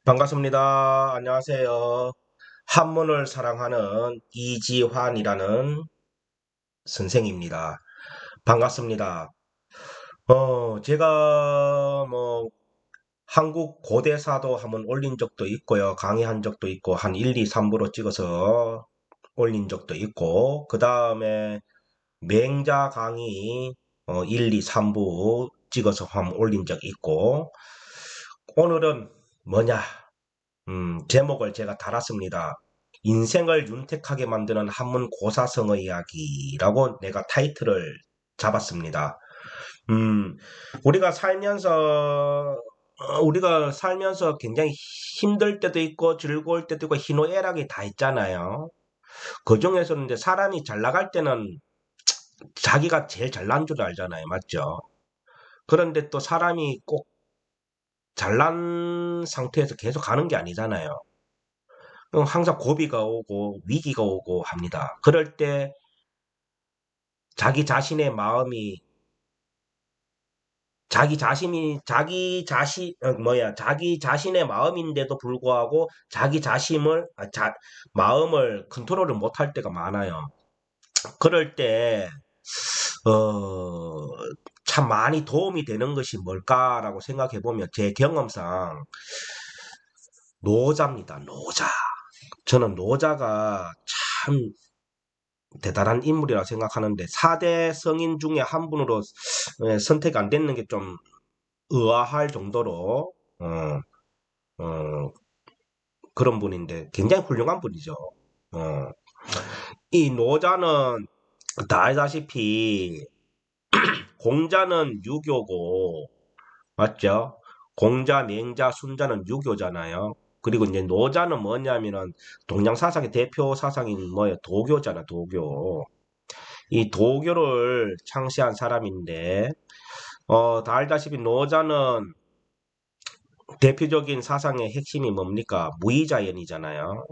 반갑습니다. 안녕하세요. 한문을 사랑하는 이지환이라는 선생입니다. 반갑습니다. 제가 한국 고대사도 한번 올린 적도 있고요. 강의한 적도 있고, 한 1, 2, 3부로 찍어서 올린 적도 있고, 그 다음에 맹자 강의 1, 2, 3부 찍어서 한번 올린 적 있고, 오늘은 뭐냐? 제목을 제가 달았습니다. 인생을 윤택하게 만드는 한문 고사성어 이야기라고 내가 타이틀을 잡았습니다. 음, 우리가 살면서 굉장히 힘들 때도 있고 즐거울 때도 있고 희노애락이 다 있잖아요. 그 중에서는 이제 사람이 잘 나갈 때는 자기가 제일 잘난 줄 알잖아요. 맞죠? 그런데 또 사람이 꼭 잘난 상태에서 계속 가는 게 아니잖아요. 항상 고비가 오고 위기가 오고 합니다. 그럴 때 자기 자신의 마음이 자기 자신의 마음인데도 불구하고 마음을 컨트롤을 못할 때가 많아요. 그럴 때 어, 참 많이 도움이 되는 것이 뭘까라고 생각해 보면 제 경험상 노자입니다. 노자. 저는 노자가 참 대단한 인물이라고 생각하는데 4대 성인 중에 한 분으로 선택 안 됐는 게 좀 의아할 정도로 어, 그런 분인데 굉장히 훌륭한 분이죠. 어, 이 노자는 다 알다시피 공자는 유교고 맞죠? 공자, 맹자, 순자는 유교잖아요. 그리고 이제 노자는 뭐냐면은 동양 사상의 대표 사상인 뭐예요? 도교잖아, 도교. 이 도교를 창시한 사람인데 다 알다시피 노자는 대표적인 사상의 핵심이 뭡니까? 무의자연이잖아요.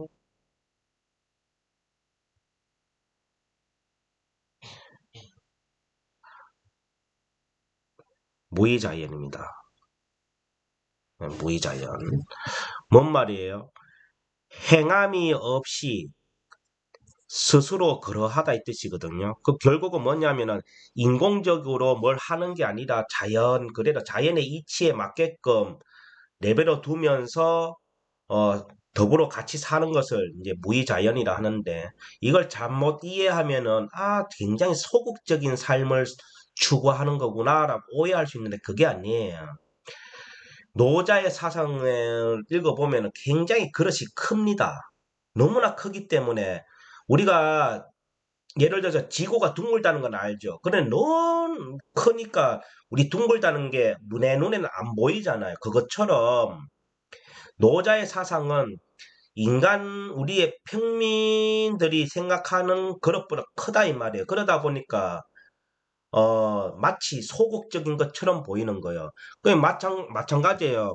무의자연입니다. 무의자연. 뭔 말이에요? 행함이 없이 스스로 그러하다 이 뜻이거든요. 그 결국은 뭐냐면은 인공적으로 뭘 하는 게 아니라 그래도 자연의 이치에 맞게끔 내버려 두면서 어, 더불어 같이 사는 것을 이제 무의자연이라 하는데 이걸 잘못 이해하면은 굉장히 소극적인 삶을 추구하는 거구나라고 오해할 수 있는데 그게 아니에요. 노자의 사상을 읽어보면 굉장히 그릇이 큽니다. 너무나 크기 때문에 우리가 예를 들어서 지구가 둥글다는 건 알죠. 그런데 너무 크니까 우리 둥글다는 게 내 눈에는 안 보이잖아요. 그것처럼 노자의 사상은 우리의 평민들이 생각하는 그것보다 크다 이 말이에요. 그러다 보니까 마치 소극적인 것처럼 보이는 거예요. 그 마찬가지예요.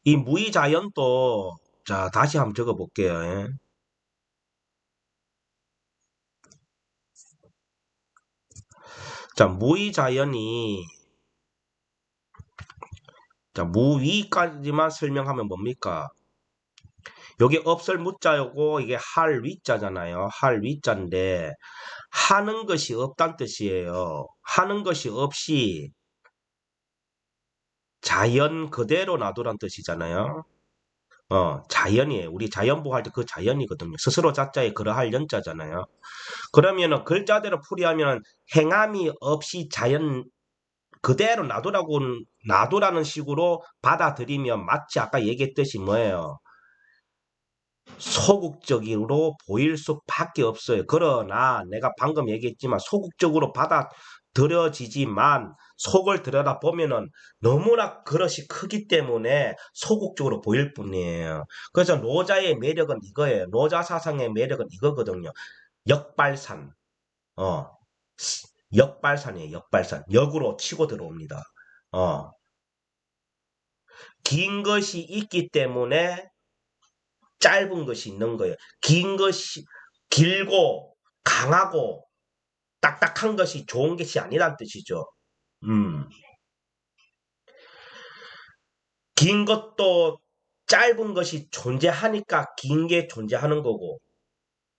이 무의자연도 자 다시 한번 적어볼게요. 예. 자 무의자연이 자 무위까지만 설명하면 뭡니까? 여기 없을 무자고 이게 할 위자잖아요. 할 위자인데 하는 것이 없단 뜻이에요. 하는 것이 없이 자연 그대로 놔두란 뜻이잖아요. 자연이에요. 우리 자연보 할 때 그 자연이거든요. 스스로 자자에 그러할 연자잖아요. 그러면은 글자대로 풀이하면 행함이 없이 자연 그대로 놔두라는 식으로 받아들이면 마치 아까 얘기했듯이 뭐예요? 소극적으로 보일 수밖에 없어요. 그러나 내가 방금 얘기했지만 소극적으로 받아들여지지만 속을 들여다 보면은 너무나 그릇이 크기 때문에 소극적으로 보일 뿐이에요. 그래서 노자의 매력은 이거예요. 노자 사상의 매력은 이거거든요. 역발산. 어, 역발산이에요. 역발산. 역으로 치고 들어옵니다. 어, 긴 것이 있기 때문에 짧은 것이 있는 거예요. 길고 강하고 딱딱한 것이 좋은 것이 아니란 뜻이죠. 음. 긴 것도 짧은 것이 존재하니까 긴 게 존재하는 거고,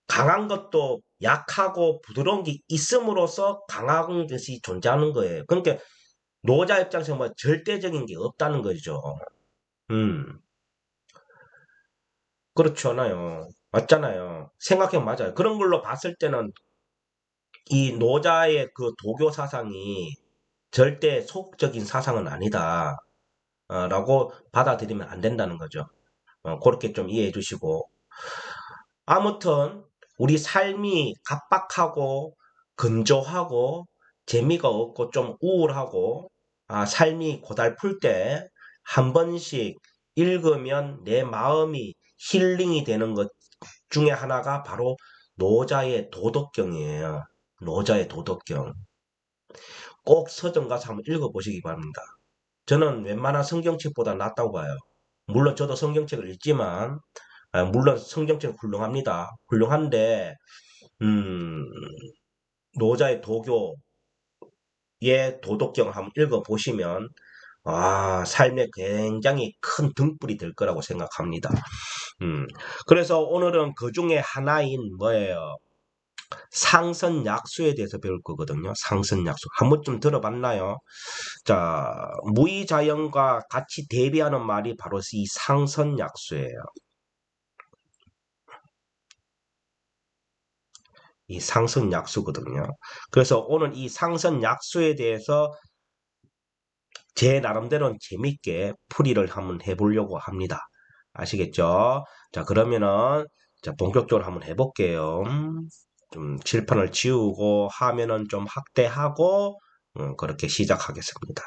강한 것도 약하고 부드러운 게 있음으로써 강한 것이 존재하는 거예요. 그러니까 노자 입장에서 뭐 절대적인 게 없다는 거죠. 음, 그렇잖아요. 맞잖아요. 생각해 맞아요. 그런 걸로 봤을 때는 이 노자의 그 도교 사상이 절대 소극적인 사상은 아니다. 라고 받아들이면 안 된다는 거죠. 그렇게 좀 이해해 주시고. 아무튼 우리 삶이 각박하고 건조하고 재미가 없고 좀 우울하고 삶이 고달플 때 한 번씩 읽으면 내 마음이 힐링이 되는 것 중에 하나가 바로 노자의 도덕경이에요. 노자의 도덕경. 꼭 서점 가서 한번 읽어보시기 바랍니다. 저는 웬만한 성경책보다 낫다고 봐요. 물론 저도 성경책을 읽지만 물론 성경책은 훌륭합니다. 훌륭한데 음, 노자의 도교의 도덕경을 한번 읽어보시면 삶에 굉장히 큰 등불이 될 거라고 생각합니다. 음, 그래서 오늘은 그 중에 하나인 뭐예요? 상선약수에 대해서 배울 거거든요. 상선약수. 한 번쯤 들어봤나요? 자, 무의자연과 같이 대비하는 말이 바로 이 상선약수예요. 이 상선약수거든요. 그래서 오늘 이 상선약수에 대해서 제 나름대로는 재밌게 풀이를 한번 해보려고 합니다. 아시겠죠? 자, 그러면은 자, 본격적으로 한번 해볼게요. 좀 칠판을 지우고 화면은 좀 확대하고 그렇게 시작하겠습니다.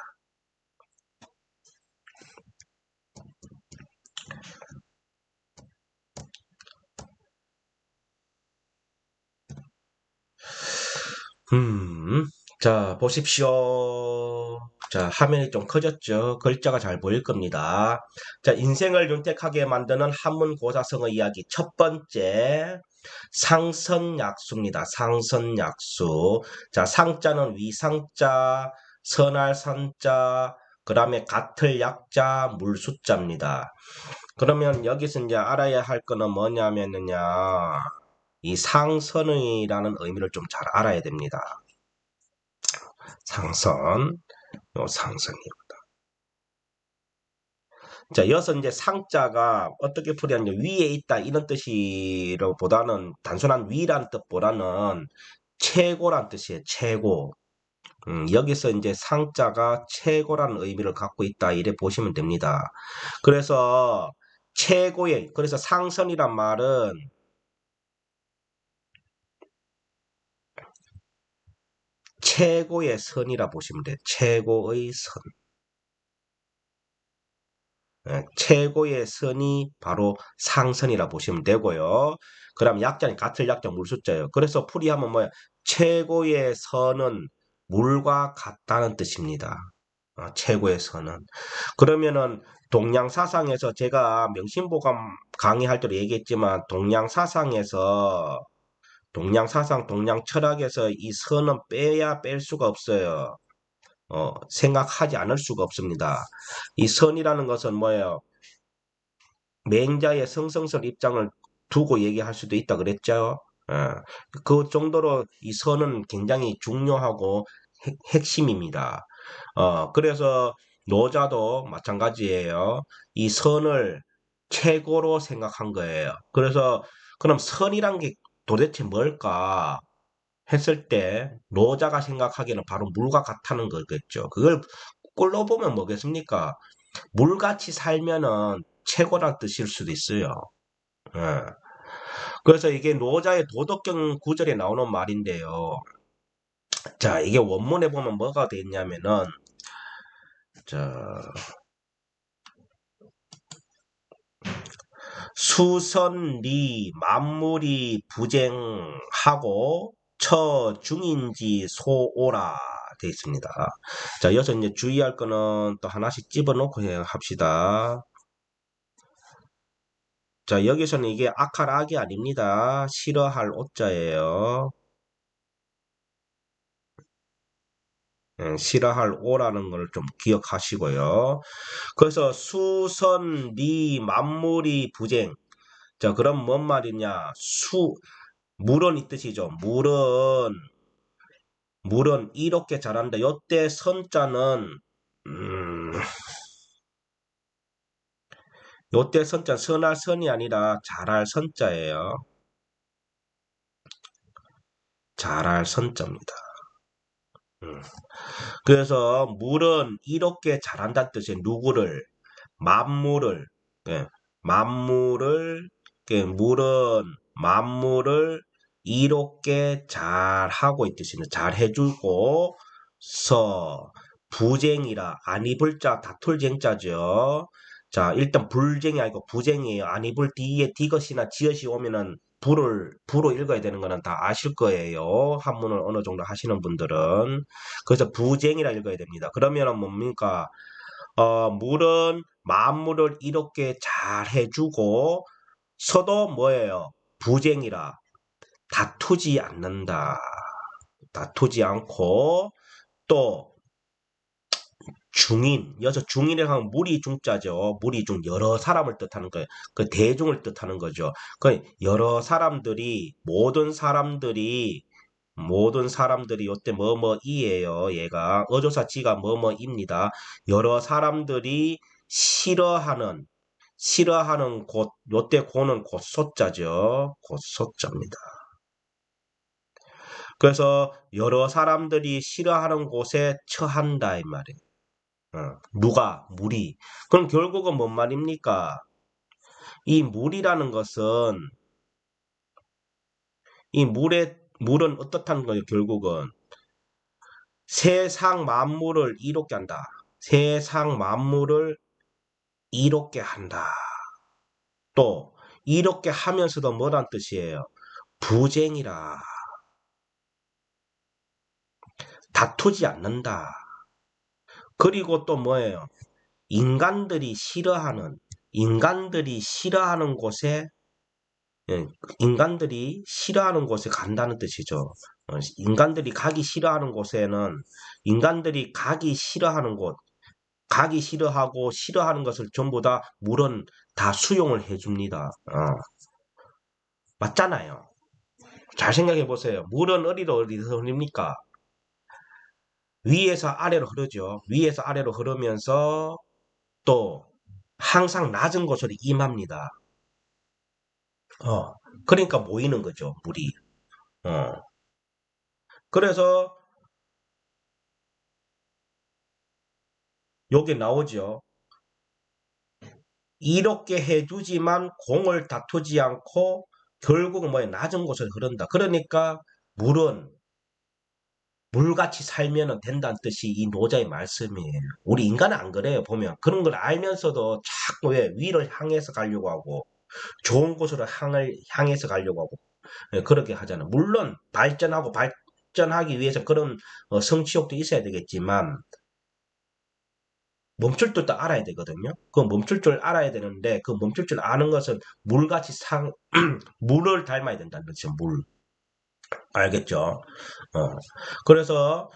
음, 자, 보십시오. 자, 화면이 좀 커졌죠? 글자가 잘 보일 겁니다. 자, 인생을 윤택하게 만드는 한문고사성의 이야기. 첫 번째, 상선약수입니다. 상선약수. 자, 상자는 위상자, 선할 선자, 그 다음에 같을 약자, 물숫자입니다. 그러면 여기서 이제 알아야 할 거는 뭐냐면요. 이 상선이라는 의미를 좀 잘 알아야 됩니다. 상선, 요 상선이요. 자, 이어서 이제 상자가 어떻게 풀이하냐 위에 있다 이런 뜻으로 보다는 단순한 위란 뜻보다는 최고란 뜻이에요. 최고. 여기서 이제 상자가 최고라는 의미를 갖고 있다 이래 보시면 됩니다. 그래서 최고의 그래서 상선이란 말은 최고의 선이라 보시면 돼요. 최고의 선. 최고의 선이 바로 상선이라 보시면 되고요. 그럼 약자는 같을 약자 물숫자예요. 그래서 풀이하면 뭐야? 최고의 선은 물과 같다는 뜻입니다. 최고의 선은. 그러면은 동양사상에서 제가 명심보감 강의할 때도 얘기했지만 동양사상, 동양철학에서 이 선은 빼야 뺄 수가 없어요. 생각하지 않을 수가 없습니다. 이 선이라는 것은 뭐예요? 맹자의 성성설 입장을 두고 얘기할 수도 있다 그랬죠. 예, 그 정도로 이 선은 굉장히 중요하고 핵심입니다. 그래서 노자도 마찬가지예요. 이 선을 최고로 생각한 거예요. 그래서 그럼 선이란 게 도대체 뭘까 했을 때 노자가 생각하기에는 바로 물과 같다는 거겠죠. 그걸 꼴로 보면 뭐겠습니까? 물같이 살면은 최고란 뜻일 수도 있어요. 예. 그래서 이게 노자의 도덕경 구절에 나오는 말인데요. 자, 이게 원문에 보면 뭐가 돼 있냐면은, 자, 수선리 만물이 부쟁하고 처중인지 소오라 돼 있습니다. 자, 여기서 이제 주의할 거는 또 하나씩 집어넣고 합시다. 자, 여기서는 이게 악할 악이 아닙니다. 싫어할 오자예요. 싫어할 오라는 걸 좀 기억하시고요. 그래서 수선리 만물이 부쟁. 자, 그럼 뭔 말이냐? 물은 이 뜻이죠. 물은 이렇게 자란다. 요때 선자는 음, 요때 선자 선할 선이 아니라 잘할 선자예요. 잘할 선자입니다. 음. 그래서 물은 이렇게 자란다는 뜻이에요. 누구를? 만물을. 예, 만물을 물은 만물을 이롭게 잘하고 이 뜻입니다. 잘 해주고 부쟁이라 안 입을 자 다툴 쟁자죠. 자, 일단 불쟁이 아니고 부쟁이에요. 안 입을 뒤에 디귿이나 지읒이 오면은 불로 읽어야 되는 거는 다 아실 거예요. 한문을 어느 정도 하시는 분들은. 그래서 부쟁이라 읽어야 됩니다. 그러면은 뭡니까? 물은 만물을 이렇게 잘 해주고 서도 뭐예요? 부쟁이라 다투지 않는다. 다투지 않고 또 중인, 여기서 중인이라고 하면 무리 중자죠. 무리 중 여러 사람을 뜻하는 거예요. 그 대중을 뜻하는 거죠. 그 여러 사람들이 모든 사람들이 요때 뭐뭐이에요. 얘가 어조사 지가 뭐뭐입니다. 여러 사람들이 싫어하는 곳 요때 고는 곧소자죠. 곧소자입니다. 그래서 여러 사람들이 싫어하는 곳에 처한다 이 말이에요. 누가 무리. 그럼 결국은 뭔 말입니까? 이 물이라는 것은 물은 어떻다는 거예요, 결국은. 세상 만물을 이롭게 한다. 세상 만물을 이롭게 한다. 또 이롭게 하면서도 뭐란 뜻이에요? 부쟁이라. 다투지 않는다. 그리고 또 뭐예요? 인간들이 싫어하는 인간들이 싫어하는 곳에 예, 인간들이 싫어하는 곳에 간다는 뜻이죠. 인간들이 가기 싫어하는 곳에는 인간들이 가기 싫어하는 곳, 가기 싫어하고 싫어하는 것을 전부 다 물은 다 수용을 해줍니다. 맞잖아요. 잘 생각해 보세요. 물은 어디로 흐릅니까? 위에서 아래로 흐르죠. 위에서 아래로 흐르면서 또 항상 낮은 곳으로 임합니다. 그러니까 모이는 거죠, 물이. 어. 그래서 여기 나오죠. 이렇게 해주지만 공을 다투지 않고 결국은 뭐에 낮은 곳을 흐른다. 그러니까 물은 물같이 살면 된다는 뜻이 이 노자의 말씀이에요. 우리 인간은 안 그래요. 보면 그런 걸 알면서도 자꾸 왜 위를 향해서 가려고 하고 좋은 곳으로 향해서 가려고 하고 그렇게 하잖아. 물론 발전하기 위해서 그런 성취욕도 있어야 되겠지만 멈출 줄도 알아야 되거든요. 그 멈출 줄 알아야 되는데 그 멈출 줄 아는 것은 물같이 물을 닮아야 된다는 거죠. 물. 알겠죠? 어. 그래서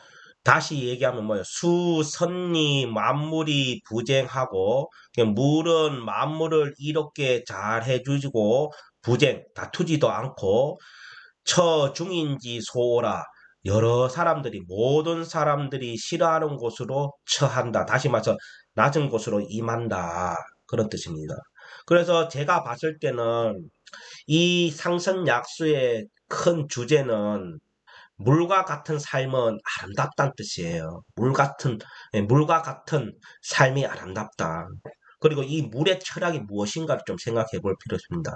다시 얘기하면 뭐예요? 수선리 만물이 부쟁하고 물은 만물을 이렇게 잘 해주고 다투지도 않고 처중인지 소오라 모든 사람들이 싫어하는 곳으로 처한다. 다시 말해서 낮은 곳으로 임한다. 그런 뜻입니다. 그래서 제가 봤을 때는 이 상선약수의 큰 주제는 물과 같은 삶은 아름답다는 뜻이에요. 물과 같은 삶이 아름답다. 그리고 이 물의 철학이 무엇인가를 좀 생각해 볼 필요 있습니다.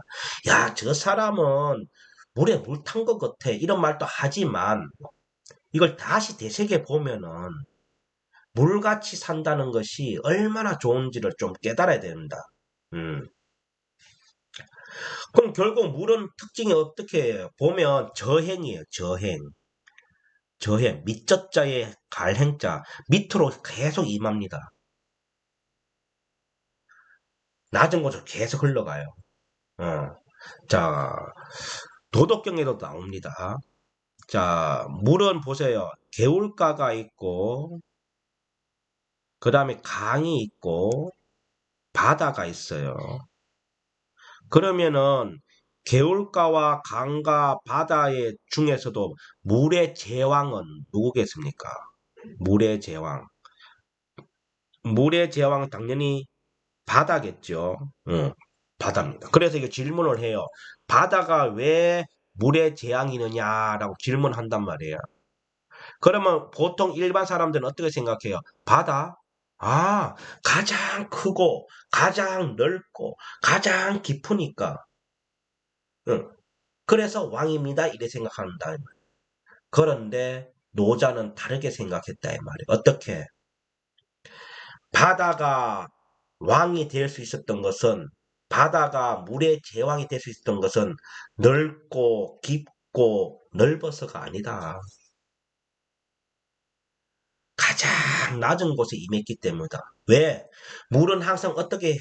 야, 저 사람은 물에 물 탄 것 같아. 이런 말도 하지만 이걸 다시 되새겨 보면은 물같이 산다는 것이 얼마나 좋은지를 좀 깨달아야 됩니다. 음. 그럼 결국 물은 특징이 어떻게 해요? 보면 저행이에요. 저행. 밑젖자의 갈행자. 밑으로 계속 임합니다. 낮은 곳으로 계속 흘러가요. 자, 도덕경에도 나옵니다. 자, 물은 보세요. 개울가가 있고, 그 다음에 강이 있고, 바다가 있어요. 그러면은, 개울가와 강과 바다의 중에서도 물의 제왕은 누구겠습니까? 물의 제왕. 물의 제왕은 당연히 바다겠죠. 응, 바다입니다. 그래서 이게 질문을 해요. 바다가 왜 물의 재앙이느냐라고 질문한단 말이에요. 그러면 보통 일반 사람들은 어떻게 생각해요? 바다? 아, 가장 크고, 가장 넓고, 가장 깊으니까. 응. 그래서 왕입니다. 이래 생각한다. 그런데 노자는 다르게 생각했다. 이 말이에요. 어떻게? 바다가 왕이 될 수 있었던 것은 바다가 물의 제왕이 될 수 있었던 것은 넓고 깊고 넓어서가 아니다. 가장 낮은 곳에 임했기 때문이다. 왜? 물은 항상 어떻게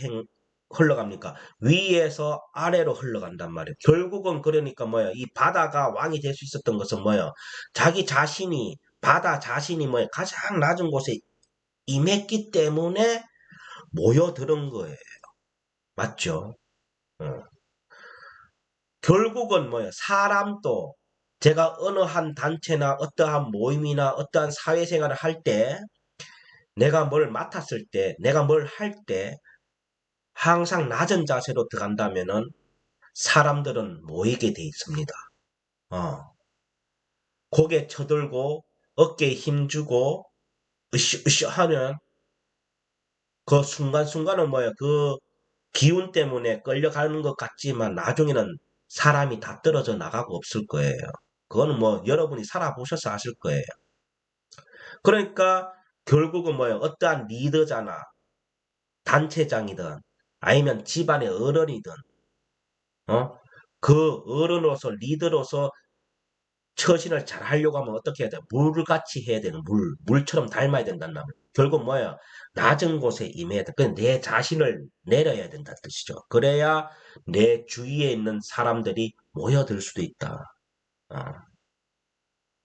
흘러갑니까? 위에서 아래로 흘러간단 말이에요. 결국은 그러니까 뭐예요? 이 바다가 왕이 될 수 있었던 것은 뭐예요? 자기 자신이 바다 자신이 뭐예요? 가장 낮은 곳에 임했기 때문에 모여드는 거예요. 맞죠? 어. 결국은 뭐예요? 사람도 제가 어느 한 단체나 어떠한 모임이나 어떠한 사회생활을 할 때, 내가 뭘 맡았을 때, 내가 뭘 할 때, 항상 낮은 자세로 들어간다면은 사람들은 모이게 돼 있습니다. 어. 고개 쳐들고 어깨에 힘주고 으쌰으쌰 하면 그 순간순간은 뭐예요? 그 기운 때문에 끌려가는 것 같지만 나중에는 사람이 다 떨어져 나가고 없을 거예요. 그거는 뭐 여러분이 살아보셔서 아실 거예요. 그러니까 결국은 뭐예요? 어떠한 리더잖아. 단체장이든 아니면 집안의 어른이든 어? 그 어른으로서 리더로서 처신을 잘 하려고 하면 어떻게 해야 돼? 물같이 해야 되는 물처럼 닮아야 된다는 말. 결국 뭐야? 낮은 곳에 임해야 돼. 내 자신을 내려야 된다는 뜻이죠. 그래야 내 주위에 있는 사람들이 모여들 수도 있다. 어,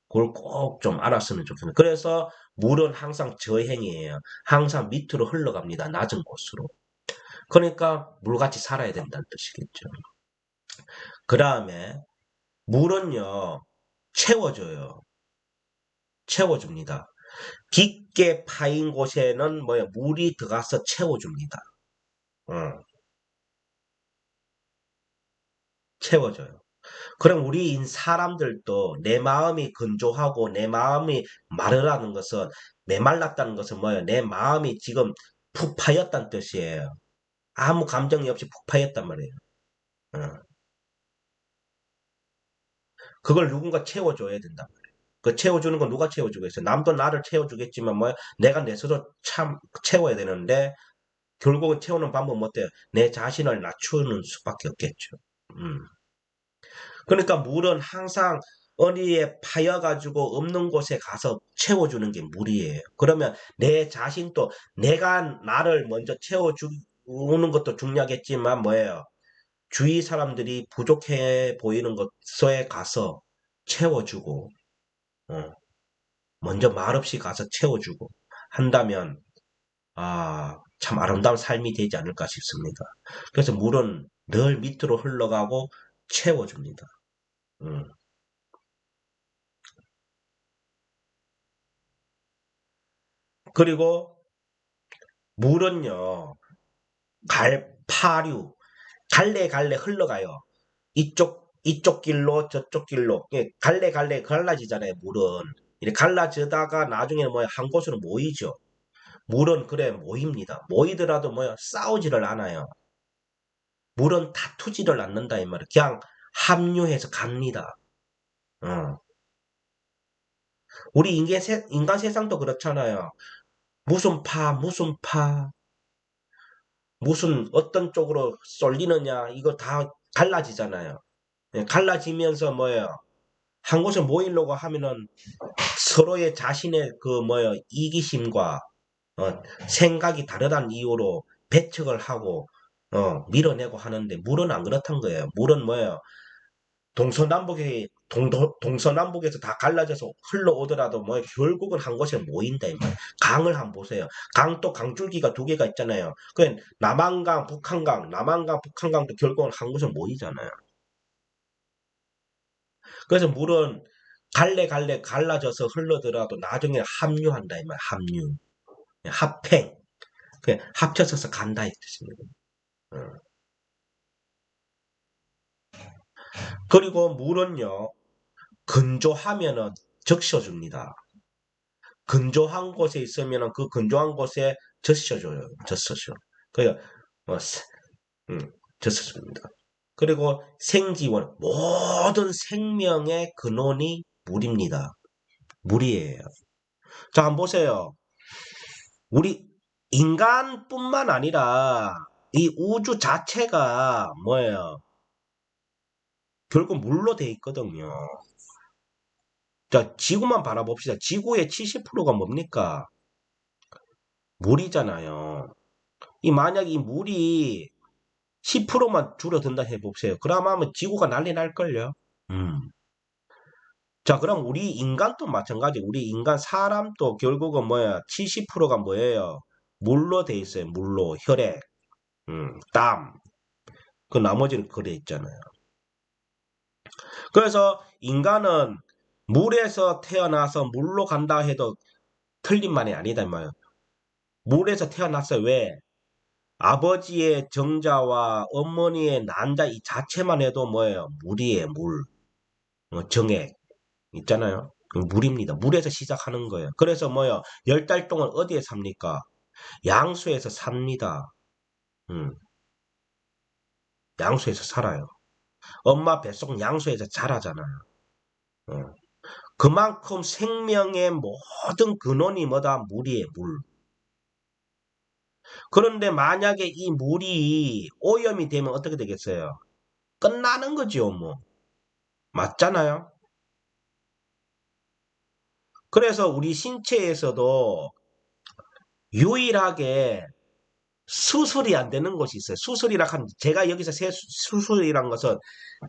그걸 꼭 좀 알았으면 좋겠네. 그래서 물은 항상 저행이에요. 항상 밑으로 흘러갑니다. 낮은 곳으로. 그러니까 물같이 살아야 된다는 뜻이겠죠. 그 다음에 물은요, 채워줘요. 채워줍니다. 깊게 파인 곳에는 뭐야 물이 들어가서 채워줍니다. 어, 채워줘요. 그럼 우리 사람들도 내 마음이 건조하고 내 마음이 마르다는 것은 메말랐다는 것은 뭐예요? 내 마음이 지금 푹 파였다는 뜻이에요. 아무 감정이 없이 푹 파였단 말이에요. 어, 그걸 누군가 채워줘야 된다. 그 채워주는 건 누가 채워주겠어요? 남도 나를 채워주겠지만 뭐야? 내가 내 스스로 참 채워야 되는데 결국은 채우는 방법은 어때요? 내 자신을 낮추는 수밖에 없겠죠. 음. 그러니까 물은 항상 어디에 파여가지고 없는 곳에 가서 채워주는 게 물이에요. 그러면 내 자신도 내가 나를 먼저 채워주는 것도 중요하겠지만 뭐예요? 주위 사람들이 부족해 보이는 곳에 가서 채워주고, 어, 먼저 말없이 가서 채워주고 한다면 참 아름다운 삶이 되지 않을까 싶습니다. 그래서 물은 늘 밑으로 흘러가고 채워줍니다. 음. 그리고 물은요, 파류, 갈래갈래 흘러가요. 이쪽 길로, 저쪽 길로. 예, 갈래갈래 갈라지잖아요, 물은. 이렇게 갈라지다가 나중에 뭐야, 한 곳으로 모이죠. 물은 그래, 모입니다. 모이더라도 뭐야, 싸우지를 않아요. 물은 다투지를 않는다, 이 말이에요. 그냥 합류해서 갑니다. 어. 우리 인간 세상도 그렇잖아요. 무슨 파, 무슨 어떤 쪽으로 쏠리느냐, 이거 다 갈라지잖아요. 예, 갈라지면서 뭐예요? 한 곳에 모이려고 하면은 서로의 자신의 그 뭐예요? 이기심과 생각이 다르다는 이유로 배척을 하고 밀어내고 하는데 물은 안 그렇단 거예요. 물은 뭐예요? 동서남북에서 다 갈라져서 흘러오더라도 뭐 결국은 한 곳에 모인다 이 말이에요. 강을 한번 보세요. 또 강줄기가 두 개가 있잖아요. 그 남한강, 북한강, 남한강, 북한강도 결국은 한 곳에 모이잖아요. 그래서 물은 갈래 갈라져서 흘러들어도 나중에 합류한다 이 말이에요. 합류, 합행, 합쳐져서 간다 이 뜻입니다. 어. 그리고 물은요 건조하면은 적셔줍니다. 건조한 곳에 있으면 그 건조한 곳에 젖혀줘요. 젖혀줘. 그러니까 어, 젖혀줍니다. 그리고 생지원 모든 생명의 근원이 물입니다. 물이에요. 자, 한번 보세요. 우리 인간뿐만 아니라 이 우주 자체가 뭐예요? 결국 물로 돼 있거든요. 자, 지구만 바라봅시다. 지구의 70%가 뭡니까? 물이잖아요. 만약 이 물이 10%만 줄어든다 해봅세요. 그러면 지구가 난리 날걸요. 음. 자, 그럼 우리 인간도 마찬가지. 우리 인간 사람도 결국은 뭐야? 70%가 뭐예요? 물로 돼 있어요. 물로. 혈액, 땀. 그 나머지는 그래 있잖아요. 그래서 인간은 물에서 태어나서 물로 간다 해도 틀린 말이 아니다. 이 말이에요. 물에서 태어났어요. 왜? 아버지의 정자와 어머니의 난자 이 자체만 해도 뭐예요? 물이에요. 물. 정액. 있잖아요. 물입니다. 물에서 시작하는 거예요. 그래서 뭐요? 10달 동안 어디에 삽니까? 양수에서 삽니다. 음, 양수에서 살아요. 엄마 뱃속 양수에서 자라잖아요. 어. 그만큼 생명의 모든 근원이 뭐다? 물이에요, 물. 그런데 만약에 이 물이 오염이 되면 어떻게 되겠어요? 끝나는 거죠, 뭐. 맞잖아요. 그래서 우리 신체에서도 유일하게 수술이 안 되는 곳이 있어요. 수술이라 하면 제가 여기서 수술이란 것은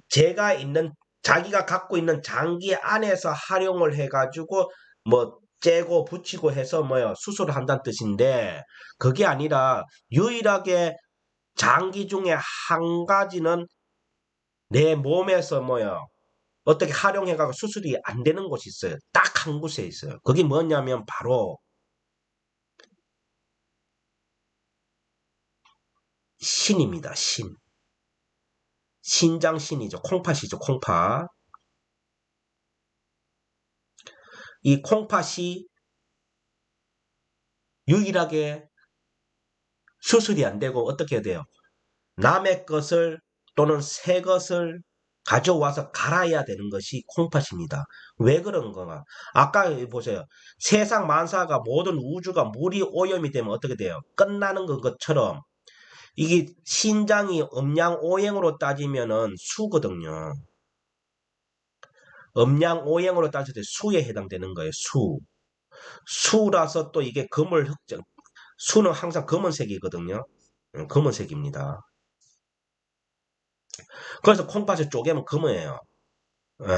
제가 있는 자기가 갖고 있는 장기 안에서 활용을 해가지고 뭐 째고 붙이고 해서 뭐요 수술을 한다는 뜻인데 그게 아니라 유일하게 장기 중에 한 가지는 내 몸에서 뭐요 어떻게 활용해가지고 수술이 안 되는 곳이 있어요. 딱 한 곳에 있어요. 그게 뭐냐면 바로 신입니다. 신. 신장신이죠. 콩팥이죠. 콩팥. 이 콩팥이 유일하게 수술이 안 되고 어떻게 해야 돼요? 남의 것을 또는 새 것을 가져와서 갈아야 되는 것이 콩팥입니다. 왜 그런 건가? 아까 보세요. 세상 만사가 모든 우주가 물이 오염이 되면 어떻게 돼요? 끝나는 것처럼 이게 신장이 음양오행으로 따지면은 수거든요. 음양오행으로 따질 때 수에 해당되는 거예요. 수. 수라서 또 이게 금을 흑정. 수는 항상 검은색이거든요. 검은색입니다. 그래서 콩팥을 쪼개면 검어예요. 예.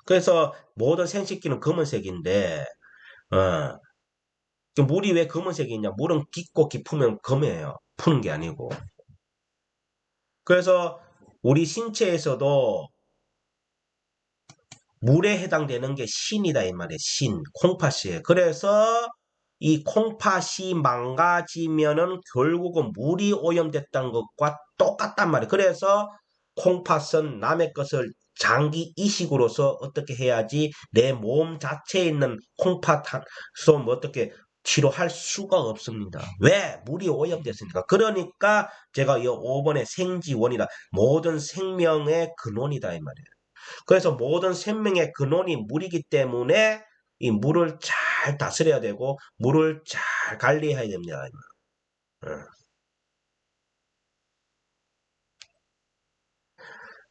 그래서 모든 생식기는 검은색인데, 물이 왜 검은색이냐? 물은 깊고 깊으면 검해요. 푸는 게 아니고. 그래서 우리 신체에서도 물에 해당되는 게 신이다 이 말이에요. 신, 콩팥이에요. 그래서 이 콩팥이 망가지면은 결국은 물이 오염됐다는 것과 똑같단 말이에요. 그래서 콩팥은 남의 것을 장기 이식으로서 어떻게 해야지 내 몸 자체에 있는 콩팥으로 뭐 어떻게 치료할 수가 없습니다. 왜? 물이 오염됐으니까. 그러니까 제가 이 5번의 생지원이다. 모든 생명의 근원이다 이 말이에요. 그래서 모든 생명의 근원이 물이기 때문에 이 물을 잘 다스려야 되고 물을 잘 관리해야 됩니다. 어.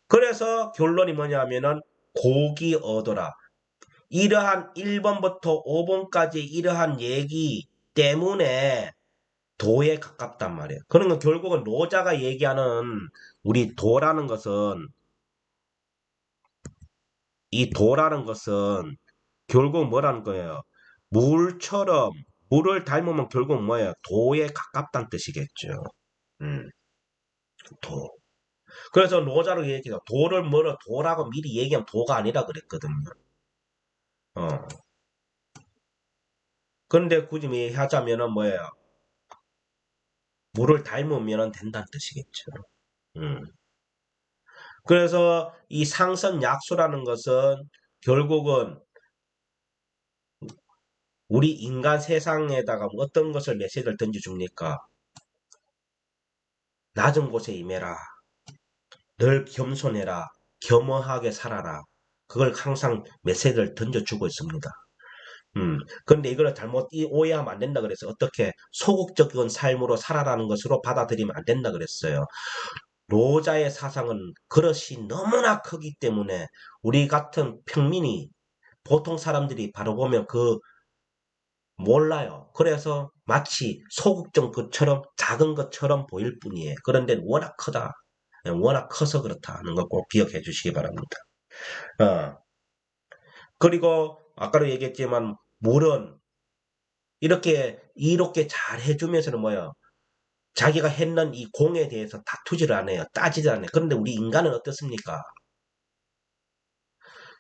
그래서 결론이 뭐냐면은 고기 얻어라. 이러한 1번부터 5번까지 이러한 얘기 때문에 도에 가깝단 말이에요. 그러니까 결국은 노자가 얘기하는 우리 도라는 것은 이 도라는 것은 결국 뭐라는 거예요? 물처럼 물을 닮으면 결국 뭐예요? 도에 가깝다는 뜻이겠죠. 음, 도. 그래서 노자를 얘기해요. 도를 뭐라 도라고 미리 얘기하면 도가 아니라 그랬거든요. 어. 근데 굳이 얘기하자면은 뭐예요? 물을 닮으면 된다는 뜻이겠죠. 음. 그래서 이 상선약수라는 것은 결국은 우리 인간 세상에다가 어떤 것을 메시지를 던져줍니까? 낮은 곳에 임해라. 늘 겸손해라. 겸허하게 살아라. 그걸 항상 메시지를 던져주고 있습니다. 근데 이걸 잘못 오해하면 안 된다 그랬어요. 어떻게 소극적인 삶으로 살아라는 것으로 받아들이면 안 된다 그랬어요. 노자의 사상은 그릇이 너무나 크기 때문에 우리 같은 평민이 보통 사람들이 바로 보면 그 몰라요. 그래서 마치 소극적 것처럼 작은 것처럼 보일 뿐이에요. 그런데 워낙 크다. 워낙 커서 그렇다는 거 꼭 기억해 주시기 바랍니다. 어, 그리고 아까도 얘기했지만 물은 이렇게 잘 해주면서는 뭐예요? 자기가 했는 이 공에 대해서 다투지를 않아요. 따지질 않아요. 그런데 우리 인간은 어떻습니까?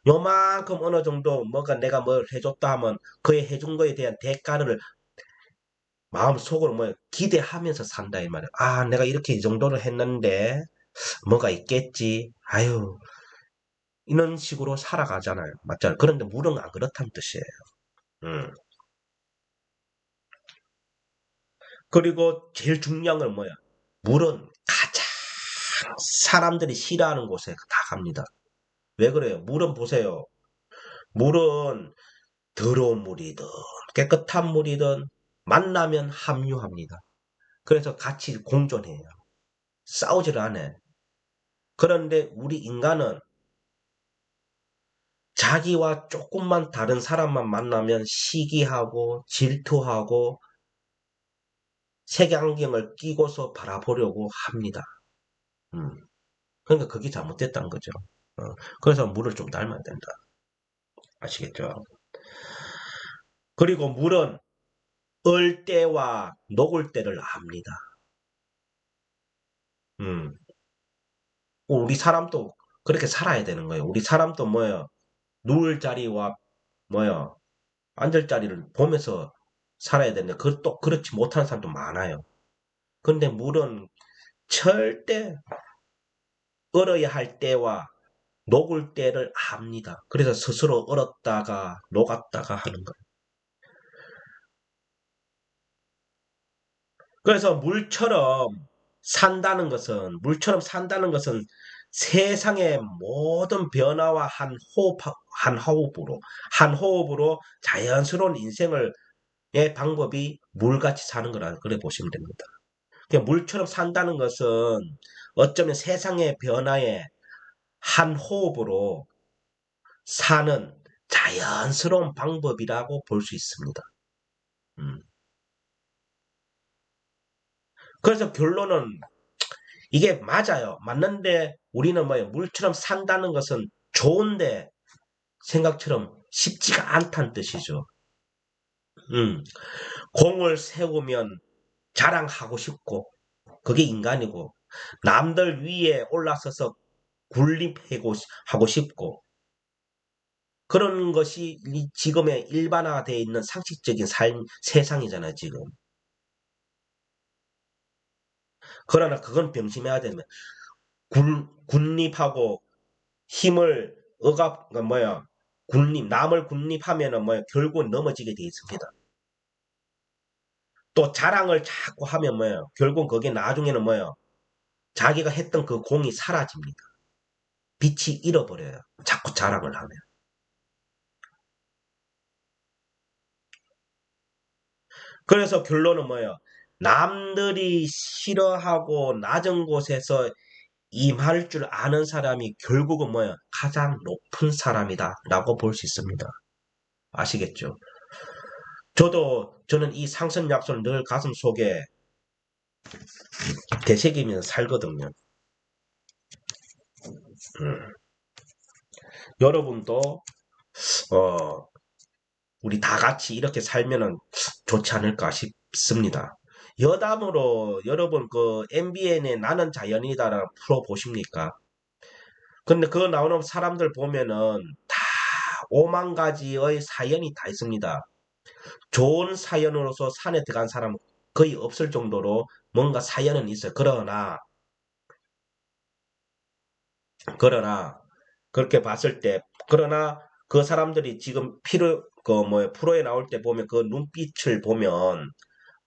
요만큼 어느 정도 뭐가 내가 뭘 해줬다 하면 그의 해준 거에 대한 대가를 마음속으로 뭐 기대하면서 산다 이 말이야. 아, 내가 이렇게 이 정도를 했는데 뭐가 있겠지. 아유, 이런 식으로 살아가잖아요. 맞잖아요. 그런데 물은 안 그렇다는 뜻이에요. 음. 그리고 제일 중요한 건 뭐야? 물은 가장 사람들이 싫어하는 곳에 다 갑니다. 왜 그래요? 물은 보세요. 물은 더러운 물이든 깨끗한 물이든 만나면 합류합니다. 그래서 같이 공존해요. 싸우지를 않아요. 그런데 우리 인간은 자기와 조금만 다른 사람만 만나면 시기하고 질투하고 색안경을 끼고서 바라보려고 합니다. 음. 그러니까 그게 잘못됐다는 거죠. 그래서 물을 좀 닮아야 된다. 아시겠죠? 그리고 물은 얼 때와 녹을 때를 압니다. 음. 우리 사람도 그렇게 살아야 되는 거예요. 우리 사람도 뭐예요? 누울 자리와 뭐예요? 앉을 자리를 보면서 살아야 되는데 그것도 그렇지 못하는 사람도 많아요. 근데 물은 절대 얼어야 할 때와 녹을 때를 압니다. 그래서 스스로 얼었다가 녹았다가 하는 거예요. 그래서 물처럼 산다는 것은 세상의 모든 변화와 한 호흡으로 자연스러운 의 방법이 물같이 사는 거라 그래 보시면 됩니다. 그러니까 물처럼 산다는 것은 어쩌면 세상의 변화에 한 호흡으로 사는 자연스러운 방법이라고 볼 수 있습니다. 음. 그래서 결론은 이게 맞아요. 맞는데 우리는 뭐예요? 물처럼 산다는 것은 좋은데 생각처럼 쉽지가 않다는 뜻이죠. 음. 공을 세우면 자랑하고 싶고 그게 인간이고 남들 위에 올라서서 군림하고 싶고 그런 것이 지금의 일반화되어 있는 상식적인 세상이잖아요, 지금. 그러나 그건 병심해야 되면 군립하고 힘을 뭐야, 남을 군립하면은 뭐야, 결국은 넘어지게 돼 있습니다. 또 자랑을 자꾸 하면 뭐예요? 결국 그게 나중에는 뭐예요? 자기가 했던 그 공이 사라집니다. 빛이 잃어버려요. 자꾸 자랑을 하면. 그래서 결론은 뭐예요? 남들이 싫어하고 낮은 곳에서 임할 줄 아는 사람이 결국은 뭐예요? 가장 높은 사람이다 라고 볼 수 있습니다. 아시겠죠? 저는 이 상선약소를 늘 가슴 속에 되새기면서 살거든요. 음. 여러분도 어, 우리 다 같이 이렇게 살면은 좋지 않을까 싶습니다. 여담으로 여러분 그 MBN의 나는 자연이다라는 프로 보십니까? 근데 그거 나오는 사람들 보면은 다 오만 가지의 사연이 다 있습니다. 좋은 사연으로서 산에 들어간 사람은 거의 없을 정도로 뭔가 사연은 있어요. 그러나 그렇게 봤을 때 그러나 그 사람들이 지금 프로에 나올 때 보면 그 눈빛을 보면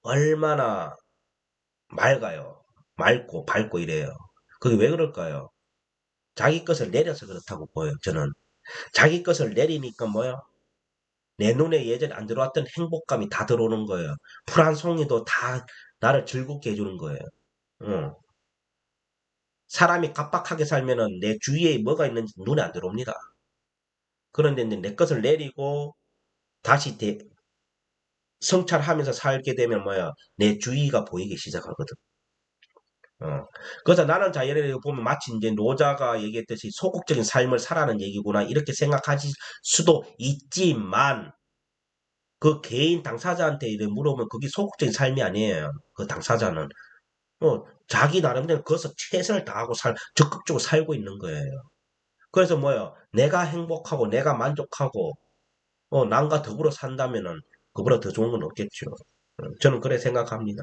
얼마나 맑아요. 맑고 밝고 이래요. 그게 왜 그럴까요? 자기 것을 내려서 그렇다고 보여요. 저는 자기 것을 내리니까 뭐요? 내 눈에 예전에 안 들어왔던 행복감이 다 들어오는 거예요. 풀 한 송이도 다 나를 즐겁게 해주는 거예요. 응. 사람이 각박하게 살면은 내 주위에 뭐가 있는지 눈에 안 들어옵니다. 그런데 이제 내 것을 내리고 다시 성찰하면서 살게 되면 뭐야? 내 주위가 보이기 시작하거든. 어. 그래서 나는 자연에 보면 마치 이제 노자가 얘기했듯이 소극적인 삶을 살아는 얘기구나 이렇게 생각하실 수도 있지만 그 개인 당사자한테 이래 물어보면 그게 소극적인 삶이 아니에요. 그 당사자는 자기 나름대로 그것을 최선을 다하고 적극적으로 살고 있는 거예요. 그래서 뭐야? 내가 행복하고 내가 만족하고 남과 더불어 산다면은 그보다 더 좋은 건 없겠죠. 저는 그래 생각합니다.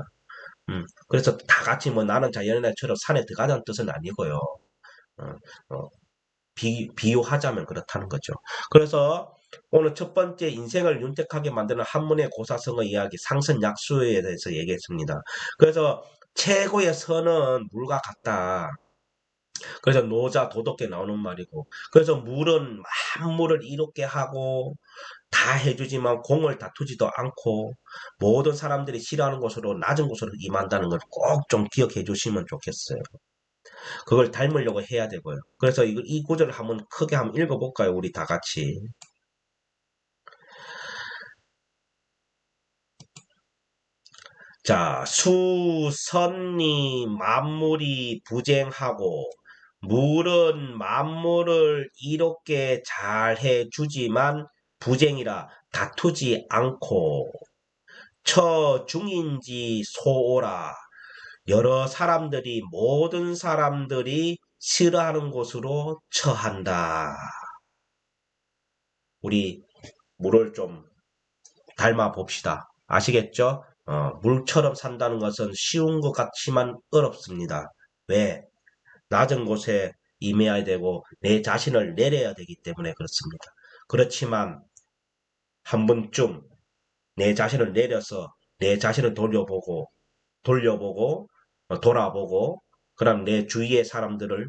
그래서 다 같이 뭐 나는 자연인처럼 산에 들어가자는 뜻은 아니고요. 어, 어, 비유하자면 그렇다는 거죠. 그래서 오늘 첫 번째 인생을 윤택하게 만드는 한문의 고사성의 이야기 상선약수에 대해서 얘기했습니다. 그래서 최고의 선은 물과 같다. 그래서 노자 도덕에 나오는 말이고 그래서 물은 만물을 이롭게 하고 다 해주지만 공을 다투지도 않고 모든 사람들이 싫어하는 곳으로 낮은 곳으로 임한다는 걸 꼭 좀 기억해 주시면 좋겠어요. 그걸 닮으려고 해야 되고요. 그래서 이 구절을 한번 크게 한번 읽어볼까요? 우리 다 같이. 자, 수선이 만물이 부쟁하고 물은 만물을 이롭게 잘 해주지만 부쟁이라 다투지 않고 처중인지 소오라 모든 사람들이 싫어하는 곳으로 처한다. 우리 물을 좀 닮아 봅시다. 아시겠죠? 물처럼 산다는 것은 쉬운 것 같지만 어렵습니다. 왜? 낮은 곳에 임해야 되고 내 자신을 내려야 되기 때문에 그렇습니다. 그렇지만 한 번쯤 내 자신을 내려서 내 자신을 돌려보고 돌아보고 그럼 내 주위의 사람들을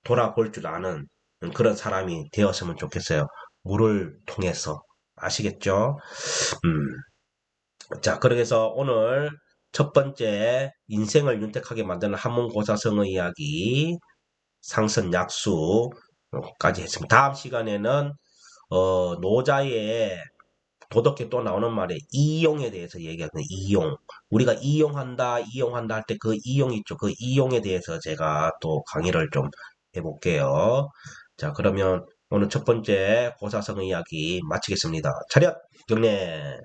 돌아볼 줄 아는 그런 사람이 되었으면 좋겠어요. 물을 통해서 아시겠죠? 음. 자, 그래서 오늘 첫 번째 인생을 윤택하게 만드는 한문고사성의 이야기 상선약수까지 했습니다. 다음 시간에는 노자의 도덕에 또 나오는 말에 이용에 대해서 얘기하거든요. 이용. 우리가 이용한다 할 때 그 이용 있죠. 그 이용에 대해서 제가 또 강의를 좀 해볼게요. 자, 그러면 오늘 첫 번째 고사성의 이야기 마치겠습니다. 차렷! 경례!